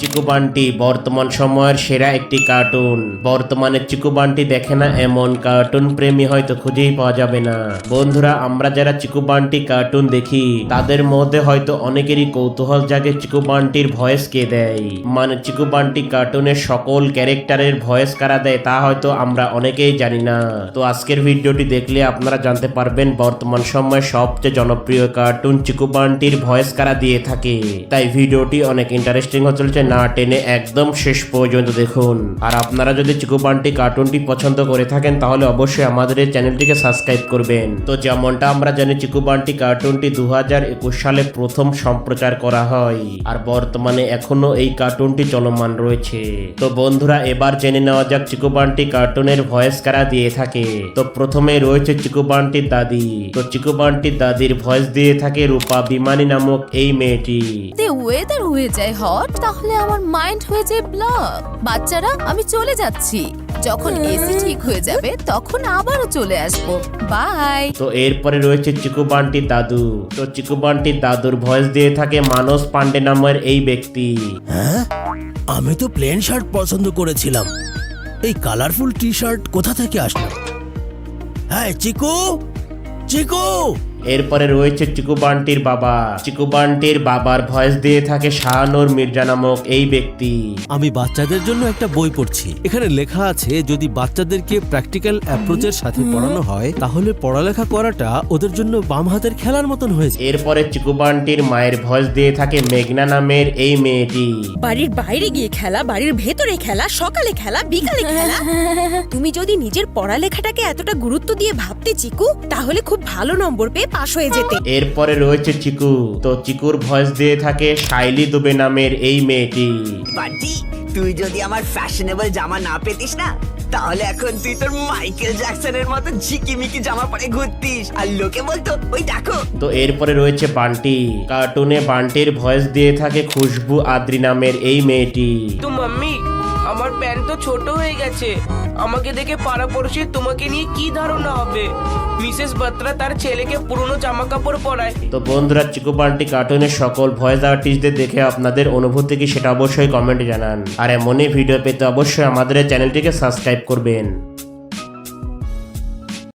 চিকু বান্টি বর্তমান সময়ের সেরা একটি কার্টুন। বর্তমানে চিকু বান্টি দেখে না এমন কার্টুন প্রেমী হয়তো খুঁজেই পাওয়া যাবে না। বন্ধুরা, আমরা যারা চিকু বান্টি কার্টুন দেখি তাদের মধ্যে হয়তো অনেকেরই কৌতূহল জাগে চিকু বান্টির ভয়েস কে দেয়, মানে চিকু বান্টি কার্টুনের সকল ক্যারেক্টারের ভয়েস কারা দেয় তা হয়তো আমরা অনেকেই জানি না। তো আজকের ভিডিওটি দেখলে আপনারা জানতে পারবেন বর্তমান সময়ে সবচেয়ে জনপ্রিয় কার্টুন চিকু বান্টির ভয়েস কারা দিয়ে থাকে। তাই ভিডিওটি অনেক ইন্টারেস্টিং হতে চলেছে, না টেনে একদম শেষ পর্যন্ত দেখুন। আর আপনারা যদি চিকু বান্টি কার্টুনটি পছন্দ করে থাকেন তাহলে অবশ্যই আমাদের এই চ্যানেলটিকে সাবস্ক্রাইব করবেন। তো যেমনটা আমরা জানি চিকু বান্টি কার্টুনটি 2021 সালে প্রথম সম্প্রচার করা হয়, আর বর্তমানে এখনো এই কার্টুনটি চলমান রয়েছে। তো বন্ধুরা, এবার জেনে নেওয়া যাক চিকু বান্টি কার্টুনের ভয়েস কারা দিয়ে থাকে। তো প্রথমে রয়েছে চিকু বান্টির দাদি। তো চিকু বান্টির দাদির ভয়েস দিয়ে থাকে রূপা বিমানী নামক এই মেয়েটি। ওয়েদার হয়ে যায় হট, তাহলে আমার মাইন্ড হয়ে যায় ব্লক। বাচ্চারা, আমি চলে যাচ্ছি। যখন এসি ঠিক হয়ে যাবে তখন আবারও চলে আসবো। বাই। তো এরপরে রয়েছে চিকু বান্টির দাদু। তো চিকু বান্টির দাদুর ভয়েস দিয়ে থাকে মানস পান্ডে নামের এই ব্যক্তি। হ্যাঁ, আমি তো প্লেন শার্ট পছন্দ করেছিলাম, এই কালারফুল টি শার্ট কোথা থেকে আসলো? হ্যাঁ চিকু, চিকু। এরপরে রয়েছে চিকু বান্টির বাবা। চিকু বান্টির বাবার ভয়েস দিয়ে থাকে শাহানুর মির্জা নামক এই ব্যক্তি। আমি বাচ্চাদের জন্য একটা বই পড়ছি। এখানে লেখা আছে যদি বাচ্চাদেরকে প্র্যাকটিক্যাল অ্যাপ্রোচের সাথে পড়ানো হয় তাহলে পড়ালেখা করাটা ওদের জন্য বাম হাতের খেলার মতন হয়েছে। এরপরে চিকু বান্টির মায়ের ভয়েস দিয়ে থাকে মেঘনা নামের এই মেয়েটি। বাড়ির বাইরে গিয়ে খেলা, বাড়ির ভেতরে খেলা, সকালে খেলা, বিকালে খেলা। তুমি যদি নিজের পড়ালেখাটাকে এতটা গুরুত্ব দিয়ে ভাবতে চিকু, তাহলে খুব ভালো নম্বর পেয়ে পাশ হয়ে যেতে। এরপরে রয়েছে চিকু। তো চিকুর ভয়েস দিয়ে থাকে শাইলি দুবে নামের এই মেয়েটি। বান্টি, তুই যদি আমার ফ্যাশনেবল জামা না পেতিস না, তাহলে এখন তুই তোর মাইকেল জ্যাকসনের মতো ঝিকিমিকি জামা পরে ঘুরতিস আর লোকে বলতো ওই দেখো। তো এরপরে রয়েছে বান্টি। কার্টুনে বান্টির ভয়েস দিয়ে থাকে খুশবু আদ্রি নামের এই মেয়েটি। তো মাম্মি, আমার প্যান্ট তো ছোট হয়ে গেছে। আমাকে দেখে পাড়াপড়শি তোমাকে নিয়ে কি ধারণা হবে? মিসেস বাত্রা তার ছেলেকে পুরনো জামা কাপড় পরায়। তো বন্ধুরা, চিকু বান্টি কার্টুনের সকল ভয়েস আর্টিস্টদের দেখে আপনাদের অনুভূতি কি সেটা অবশ্যই কমেন্টে জানান। আর এমনই ভিডিও পেতে অবশ্যই আমাদের চ্যানেলটিকে সাবস্ক্রাইব করবেন।